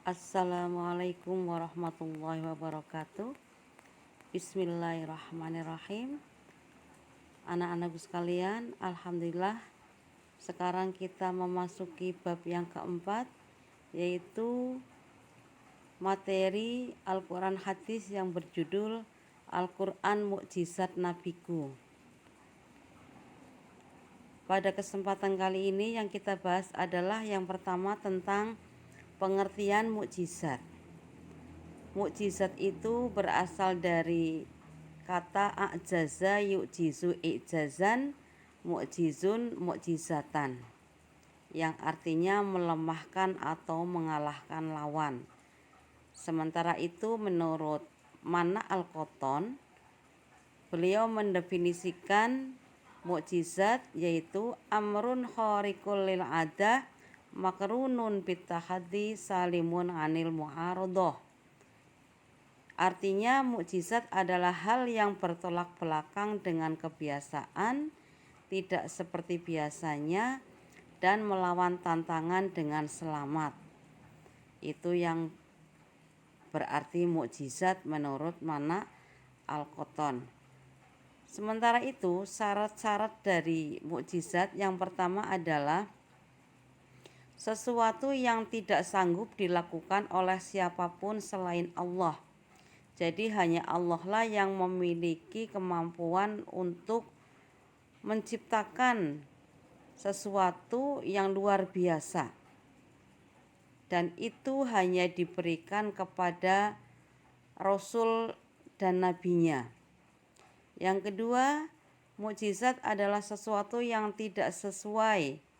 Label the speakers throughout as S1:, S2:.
S1: Assalamualaikum warahmatullahi wabarakatuh. Bismillahirrahmanirrahim. Anak-anakku sekalian, alhamdulillah sekarang kita memasuki bab yang keempat, yaitu materi Al-Quran hadis yang berjudul Al-Quran Mukjizat Nabiku. Pada kesempatan kali ini yang kita bahas adalah yang pertama tentang pengertian mukjizat. Mukjizat itu berasal dari kata a'jaza yu'jizu i'jazan, mu'jizun mu'jizatan, yang artinya melemahkan atau mengalahkan lawan. Sementara itu menurut Mana Al-Qotton, beliau mendefinisikan mukjizat yaitu amrun khariqul lil adah makrunun bitahaddi salimun anil mu'aradah. Artinya mukjizat adalah hal yang bertolak belakang dengan kebiasaan, tidak seperti biasanya, dan melawan tantangan dengan selamat. Itu yang berarti mukjizat menurut Mana Al-Qotton. Sementara itu, syarat-syarat dari mukjizat yang pertama adalah sesuatu yang tidak sanggup dilakukan oleh siapapun selain Allah. Jadi hanya Allah lah yang memiliki kemampuan untuk menciptakan sesuatu yang luar biasa. Dan itu hanya diberikan kepada Rasul dan Nabinya. Yang kedua, mukjizat adalah sesuatu yang tidak sesuai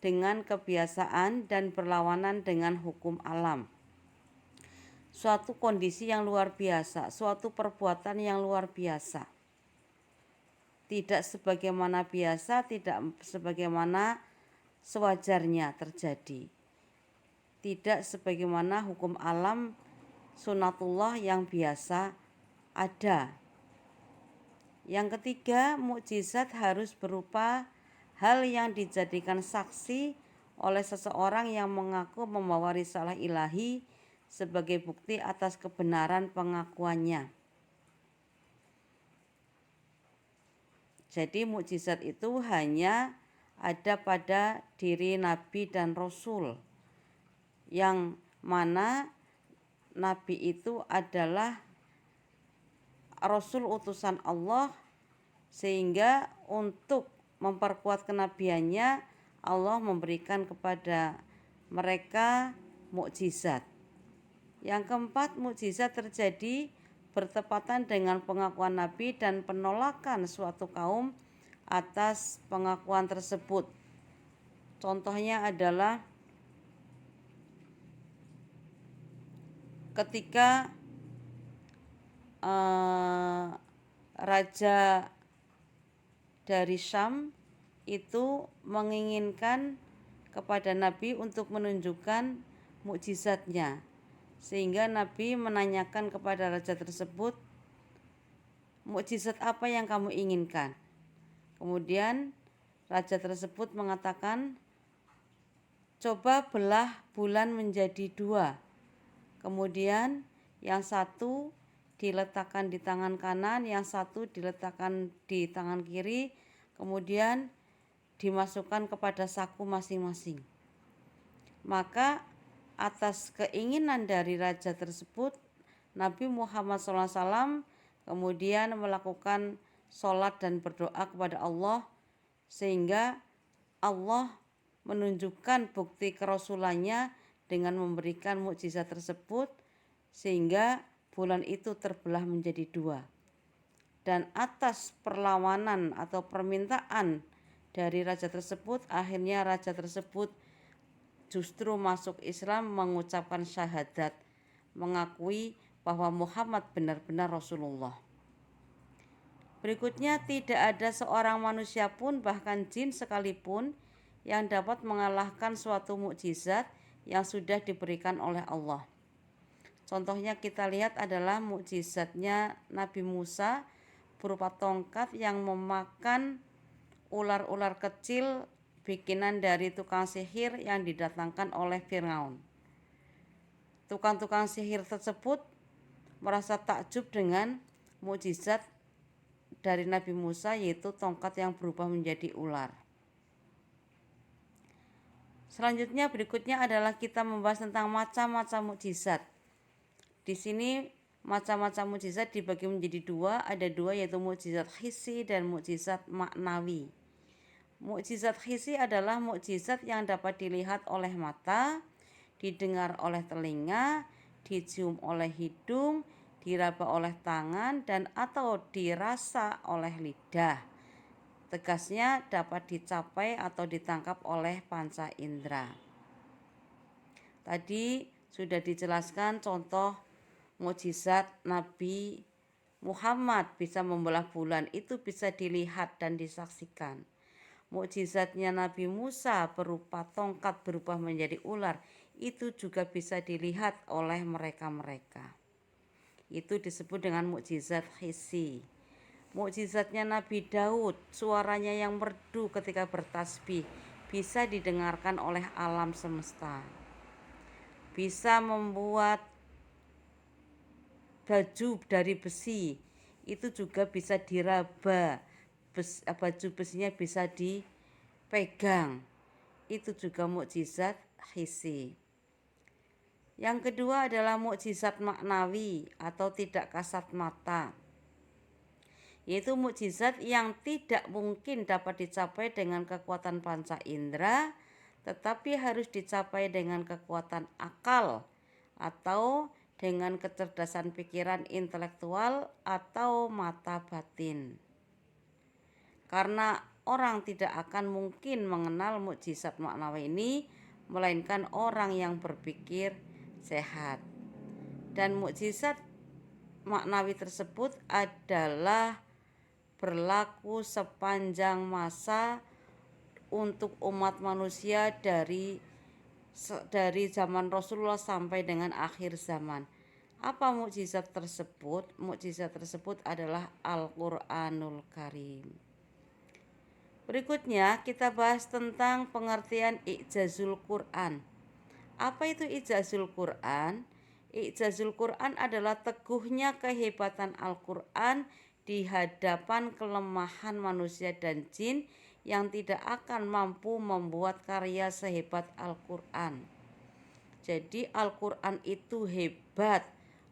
S1: dengan kebiasaan dan berlawanan dengan hukum alam. Suatu kondisi yang luar biasa, suatu perbuatan yang luar biasa. Tidak sebagaimana biasa, tidak sebagaimana sewajarnya terjadi. Tidak sebagaimana hukum alam sunatullah yang biasa ada. Yang ketiga, mukjizat harus berupa hal yang dijadikan saksi oleh seseorang yang mengaku membawa risalah ilahi sebagai bukti atas kebenaran pengakuannya. Jadi mukjizat itu hanya ada pada diri Nabi dan Rasul, yang mana Nabi itu adalah Rasul utusan Allah, sehingga untuk memperkuat kenabiannya Allah memberikan kepada mereka mukjizat. Yang keempat, mukjizat terjadi bertepatan dengan pengakuan Nabi dan penolakan suatu kaum atas pengakuan tersebut. Contohnya adalah ketika raja dari Syam itu menginginkan kepada Nabi untuk menunjukkan mukjizatnya, sehingga Nabi menanyakan kepada raja tersebut, mukjizat apa yang kamu inginkan? Kemudian raja tersebut mengatakan, coba belah bulan menjadi dua. Kemudian yang satu diletakkan di tangan kanan, yang satu diletakkan di tangan kiri, kemudian dimasukkan kepada saku masing-masing. Maka atas keinginan dari raja tersebut, Nabi Muhammad SAW kemudian melakukan sholat dan berdoa kepada Allah, sehingga Allah menunjukkan bukti kerasulannya dengan memberikan mukjizat tersebut, sehingga bulan itu terbelah menjadi dua. Dan atas perlawanan atau permintaan dari raja tersebut, akhirnya raja tersebut justru masuk Islam, mengucapkan syahadat, mengakui bahwa Muhammad benar-benar Rasulullah. Berikutnya, tidak ada seorang manusia pun, bahkan jin sekalipun, yang dapat mengalahkan suatu mukjizat yang sudah diberikan oleh Allah. Contohnya kita lihat adalah mukjizatnya Nabi Musa berupa tongkat yang memakan ular-ular kecil bikinan dari tukang sihir yang didatangkan oleh Fir'aun. Tukang-tukang sihir tersebut merasa takjub dengan mukjizat dari Nabi Musa, yaitu tongkat yang berubah menjadi ular. Selanjutnya berikutnya adalah kita membahas tentang macam-macam mukjizat. Di sini macam-macam mukjizat dibagi menjadi dua, ada dua, yaitu mukjizat hissi dan mukjizat maknawi. Mukjizat hissi adalah mukjizat yang dapat dilihat oleh mata, didengar oleh telinga, dicium oleh hidung, diraba oleh tangan, dan atau dirasa oleh lidah. Tegasnya dapat dicapai atau ditangkap oleh panca indera. Tadi sudah dijelaskan contoh mukjizat Nabi Muhammad bisa membelah bulan, itu bisa dilihat dan disaksikan. Mukjizatnya Nabi Musa berupa tongkat berubah menjadi ular, itu juga bisa dilihat oleh mereka-mereka. Itu disebut dengan mukjizat hissi. Mukjizatnya Nabi Daud, suaranya yang merdu ketika bertasbih, bisa didengarkan oleh alam semesta. Bisa membuat baju dari besi, itu juga bisa diraba, baju besinya bisa dipegang, itu juga mukjizat hissi. Yang kedua adalah mukjizat maknawi atau tidak kasat mata, yaitu mukjizat yang tidak mungkin dapat dicapai dengan kekuatan panca indera, tetapi harus dicapai dengan kekuatan akal atau dengan kecerdasan pikiran intelektual atau mata batin. Karena orang tidak akan mungkin mengenal mukjizat maknawi ini melainkan orang yang berpikir sehat. Dan mukjizat maknawi tersebut adalah berlaku sepanjang masa untuk umat manusia dari zaman Rasulullah sampai dengan akhir zaman. Apa mukjizat tersebut? Mukjizat tersebut adalah Al-Qur'anul Karim. Berikutnya kita bahas tentang pengertian i'jazul Qur'an. Apa itu i'jazul Qur'an? I'jazul Qur'an adalah teguhnya kehebatan Al-Qur'an di hadapan kelemahan manusia dan jin yang tidak akan mampu membuat karya sehebat Al-Qur'an. Jadi Al-Qur'an itu hebat.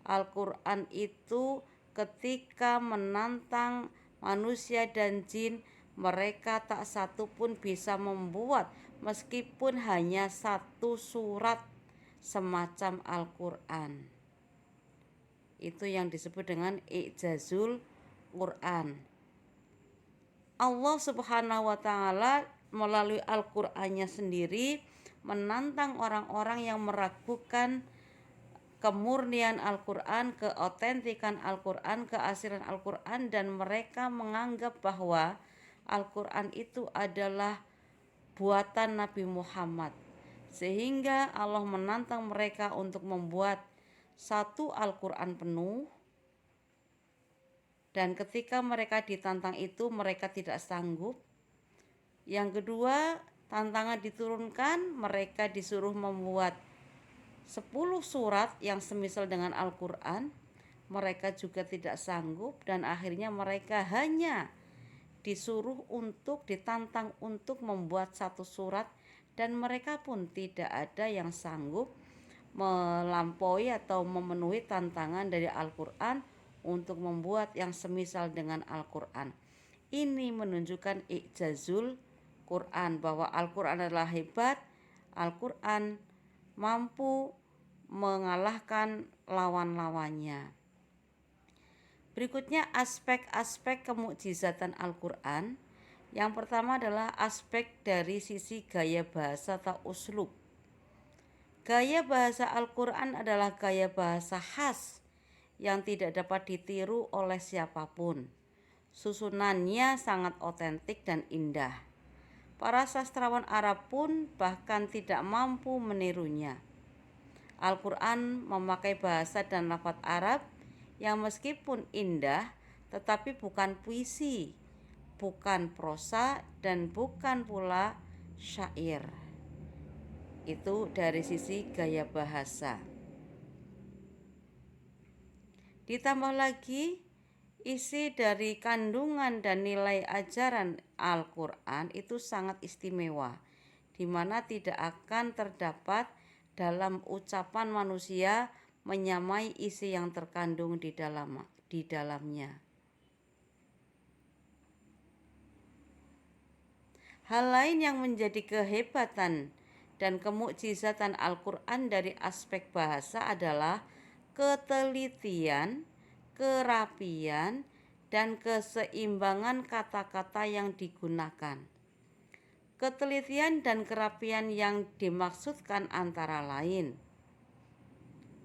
S1: Al-Qur'an itu ketika menantang manusia dan jin, mereka tak satu pun bisa membuat meskipun hanya satu surat semacam Al-Qur'an. Itu yang disebut dengan i'jazul Qur'an. Allah Subhanahu wa taala melalui Al-Qur'annya sendiri menantang orang-orang yang meragukan kemurnian Al-Qur'an, keotentikan Al-Qur'an, keaslian Al-Qur'an, dan mereka menganggap bahwa Al-Qur'an itu adalah buatan Nabi Muhammad. Sehingga Allah menantang mereka untuk membuat satu Al-Qur'an penuh. Dan ketika mereka ditantang itu, mereka tidak sanggup. Yang kedua, tantangan diturunkan, mereka disuruh membuat 10 surat yang semisal dengan Al-Qur'an. Mereka juga tidak sanggup dan akhirnya mereka hanya disuruh ditantang untuk membuat satu surat, dan mereka pun tidak ada yang sanggup melampaui atau memenuhi tantangan dari Al-Qur'an untuk membuat yang semisal dengan Al-Qur'an. Ini menunjukkan i'jazul Qur'an, bahwa Al-Qur'an adalah hebat. Al-Qur'an mampu mengalahkan lawan-lawannya. Berikutnya aspek-aspek kemukjizatan Al-Qur'an. Yang pertama adalah aspek dari sisi gaya bahasa atau uslub. Gaya bahasa Al-Qur'an adalah gaya bahasa khas yang tidak dapat ditiru oleh siapapun. Susunannya sangat otentik dan indah. Para sastrawan Arab pun bahkan tidak mampu menirunya. Al-Qur'an memakai bahasa dan lafaz Arab yang meskipun indah tetapi bukan puisi, bukan prosa, dan bukan pula syair. Itu dari sisi gaya bahasa. Ditambah lagi isi dari kandungan dan nilai ajaran Al-Quran itu sangat istimewa, di mana tidak akan terdapat dalam ucapan manusia menyamai isi yang terkandung di dalamnya. Hal lain yang menjadi kehebatan dan kemukjizatan Al-Quran dari aspek bahasa adalah ketelitian, kerapian, dan keseimbangan kata-kata yang digunakan. Ketelitian dan kerapian yang dimaksudkan antara lain: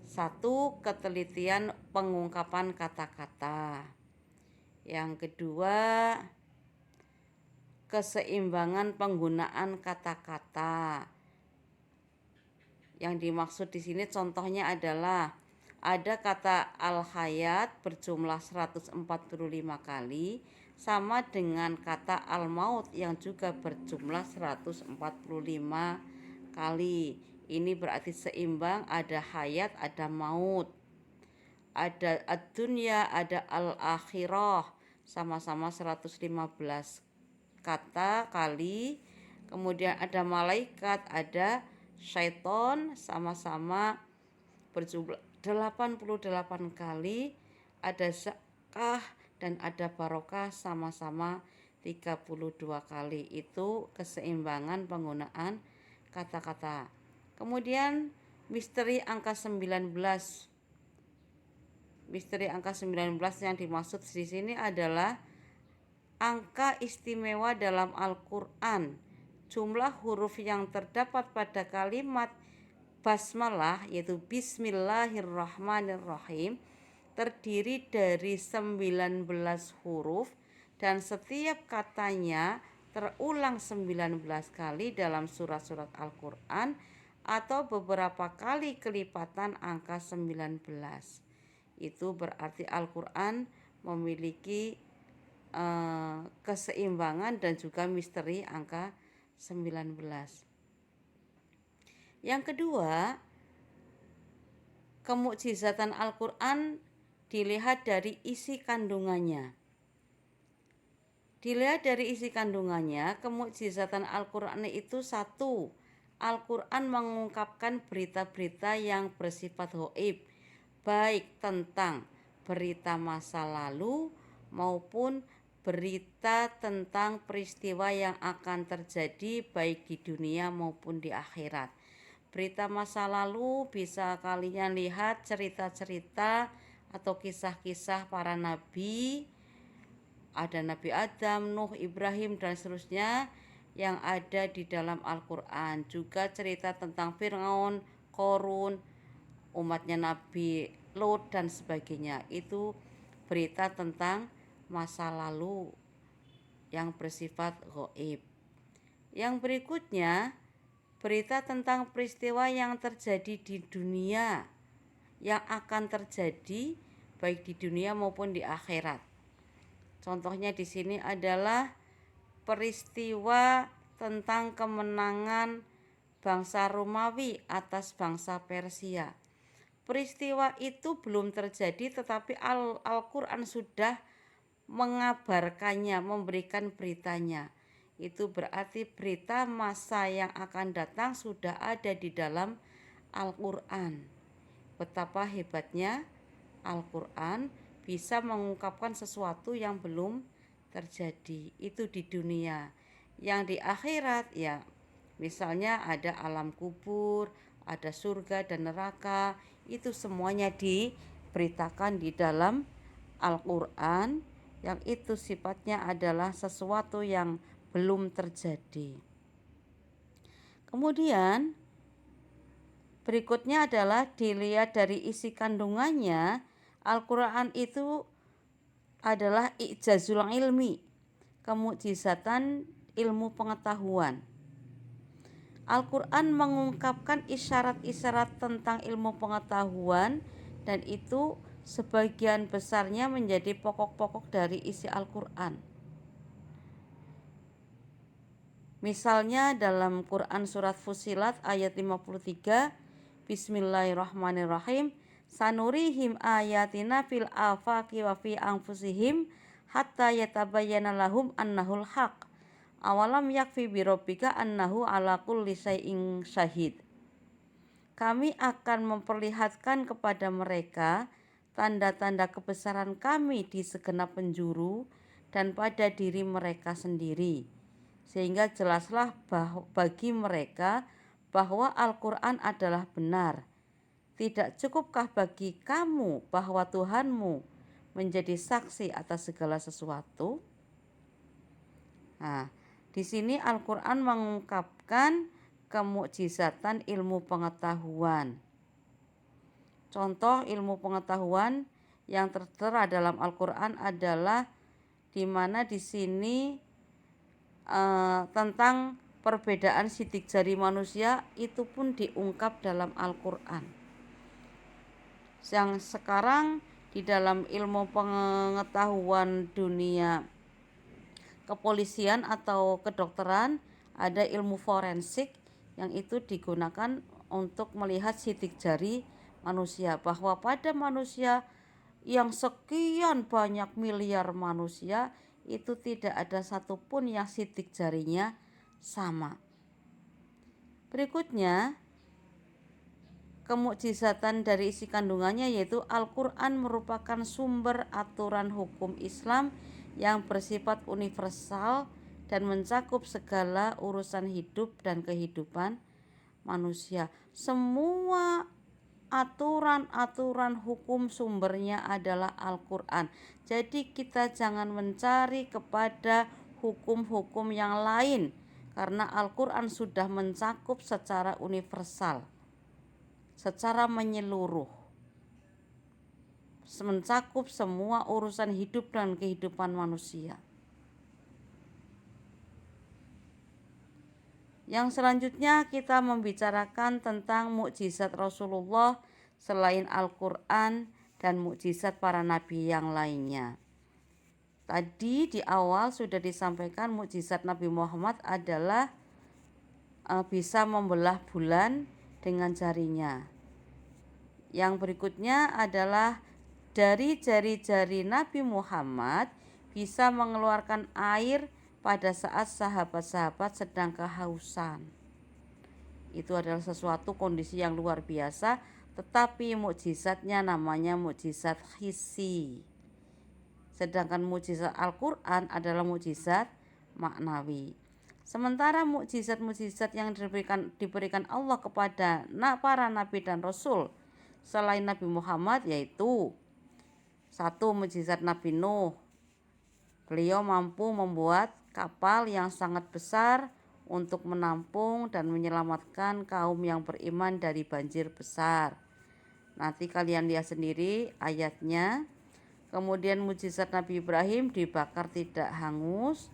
S1: 1. Ketelitian pengungkapan kata-kata. Yang kedua, keseimbangan penggunaan kata-kata. Yang dimaksud di sini contohnya adalah ada kata al-hayat berjumlah 145 kali sama dengan kata al-maut yang juga berjumlah 145 kali. Ini berarti seimbang, ada hayat, ada maut. Ada ad-dunya, ada al-akhirah, sama-sama 115 kata kali. Kemudian ada malaikat, ada syaiton, sama-sama berjumlah 88 kali. Ada zakah dan ada barokah, sama-sama 32 kali. Itu keseimbangan penggunaan kata-kata. Kemudian misteri angka 19. Misteri angka 19 yang dimaksud di sini adalah angka istimewa dalam Al-Quran. Jumlah huruf yang terdapat pada kalimat basmalah, yaitu Bismillahirrahmanirrahim, terdiri dari 19 huruf dan setiap katanya terulang 19 kali dalam surat-surat Al-Quran atau beberapa kali kelipatan angka 19. Itu berarti Al-Quran memiliki keseimbangan dan juga misteri angka 19. Yang kedua, kemukjizatan Al-Quran dilihat dari isi kandungannya. Dilihat dari isi kandungannya, kemukjizatan Al-Quran itu: 1. Al-Quran mengungkapkan berita-berita yang bersifat ghaib, baik tentang berita masa lalu maupun berita tentang peristiwa yang akan terjadi baik di dunia maupun di akhirat. Berita masa lalu bisa kalian lihat cerita-cerita atau kisah-kisah para nabi. Ada Nabi Adam, Nuh, Ibrahim, dan seterusnya yang ada di dalam Al-Quran. Juga cerita tentang Fir'aun, Qorun, umatnya Nabi Lot, dan sebagainya. Itu berita tentang masa lalu yang bersifat ghaib. Yang berikutnya, berita tentang peristiwa yang terjadi di dunia, yang akan terjadi baik di dunia maupun di akhirat. Contohnya di sini adalah peristiwa tentang kemenangan bangsa Romawi atas bangsa Persia. Peristiwa itu belum terjadi, tetapi Al-Quran sudah mengabarkannya, memberikan beritanya. Itu berarti berita masa yang akan datang sudah ada di dalam Al-Quran. Betapa hebatnya Al-Quran bisa mengungkapkan sesuatu yang belum terjadi. Itu di dunia. Yang di akhirat, ya misalnya ada alam kubur, ada surga dan neraka. Itu semuanya diberitakan di dalam Al-Quran, yang itu sifatnya adalah sesuatu yang belum terjadi. Kemudian berikutnya adalah dilihat dari isi kandungannya. Al-Quran itu adalah i'jazul ilmi, kemukjizatan ilmu pengetahuan. Al-Quran mengungkapkan isyarat-isyarat tentang ilmu pengetahuan, dan itu sebagian besarnya menjadi pokok-pokok dari isi Al-Quran. Misalnya dalam Quran surat Fussilat ayat 53, Bismillahirrahmanirrahim, sanurihim ayatina fil afaqi wa fi anfusihim hatta yatabayyana lahum annahul haq. Awalam yakfi birabbika annahu ala kulli syai'in syahid. Kami akan memperlihatkan kepada mereka tanda-tanda kebesaran kami di segenap penjuru dan pada diri mereka sendiri, sehingga jelaslah bagi mereka bahwa Al-Quran adalah benar. Tidak cukupkah bagi kamu bahwa Tuhanmu menjadi saksi atas segala sesuatu? Nah, di sini Al-Quran mengungkapkan kemukjizatan ilmu pengetahuan. Contoh ilmu pengetahuan yang tertera dalam Al-Quran adalah di mana di sini tentang perbedaan sidik jari manusia itu pun diungkap dalam Al-Quran. Yang sekarang di dalam ilmu pengetahuan dunia kepolisian atau kedokteran ada ilmu forensik yang itu digunakan untuk melihat sidik jari manusia, bahwa pada manusia yang sekian banyak miliar manusia itu tidak ada satupun yang sidik jarinya sama. Berikutnya, kemukjizatan dari isi kandungannya yaitu Al-Quran merupakan sumber aturan hukum Islam yang bersifat universal dan mencakup segala urusan hidup dan kehidupan manusia. Semua aturan-aturan hukum sumbernya adalah Al-Quran. Jadi kita jangan mencari kepada hukum-hukum yang lain, karena Al-Quran sudah mencakup secara universal, secara menyeluruh, mencakup semua urusan hidup dan kehidupan manusia. Yang selanjutnya kita membicarakan tentang mukjizat Rasulullah selain Al-Quran dan mukjizat para nabi yang lainnya. Tadi di awal sudah disampaikan mukjizat Nabi Muhammad adalah bisa membelah bulan dengan jarinya. Yang berikutnya adalah dari jari-jari Nabi Muhammad bisa mengeluarkan air pada saat sahabat-sahabat sedang kehausan. Itu adalah sesuatu kondisi yang luar biasa, tetapi mukjizatnya namanya mukjizat hissi. Sedangkan mukjizat Al-Quran adalah mukjizat maknawi. Sementara mukjizat-mukjizat yang diberikan Allah kepada para nabi dan rasul selain Nabi Muhammad yaitu satu, mukjizat Nabi Nuh. Beliau mampu membuat kapal yang sangat besar untuk menampung dan menyelamatkan kaum yang beriman dari banjir besar. Nanti kalian lihat sendiri ayatnya. Kemudian mukjizat Nabi Ibrahim dibakar tidak hangus.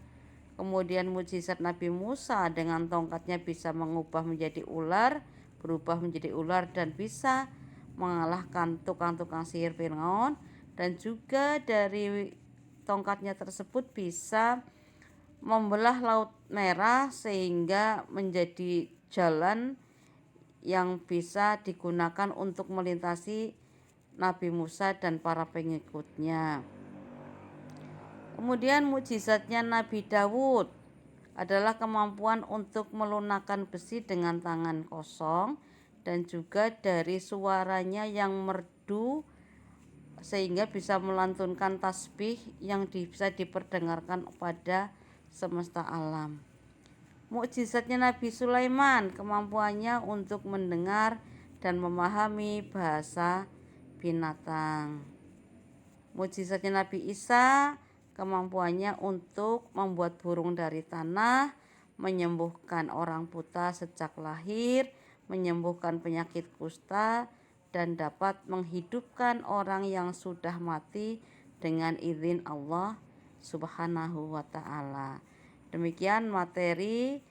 S1: Kemudian mukjizat Nabi Musa dengan tongkatnya bisa mengubah menjadi ular, berubah menjadi ular dan bisa mengalahkan tukang-tukang sihir Firaun, dan juga dari tongkatnya tersebut bisa membelah Laut Merah sehingga menjadi jalan yang bisa digunakan untuk melintasi Nabi Musa dan para pengikutnya. Kemudian mukjizatnya Nabi Dawud adalah kemampuan untuk melunakkan besi dengan tangan kosong, dan juga dari suaranya yang merdu sehingga bisa melantunkan tasbih yang bisa diperdengarkan pada semesta alam. Mukjizatnya Nabi Sulaiman, kemampuannya untuk mendengar dan memahami bahasa binatang. Mukjizatnya Nabi Isa, kemampuannya untuk membuat burung dari tanah, menyembuhkan orang buta sejak lahir, menyembuhkan penyakit kusta, dan dapat menghidupkan orang yang sudah mati dengan izin Allah Subhanahu wa ta'ala. Demikian materi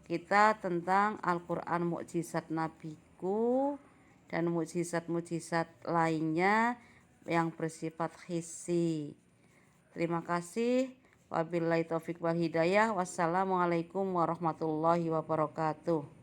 S1: kita tentang Al-Quran mukjizat nabiku dan mukjizat-mukjizat lainnya yang bersifat hissi. Terima kasih. Wabillahi taufik wal hidayah. Wassalamualaikum warahmatullahi wabarakatuh.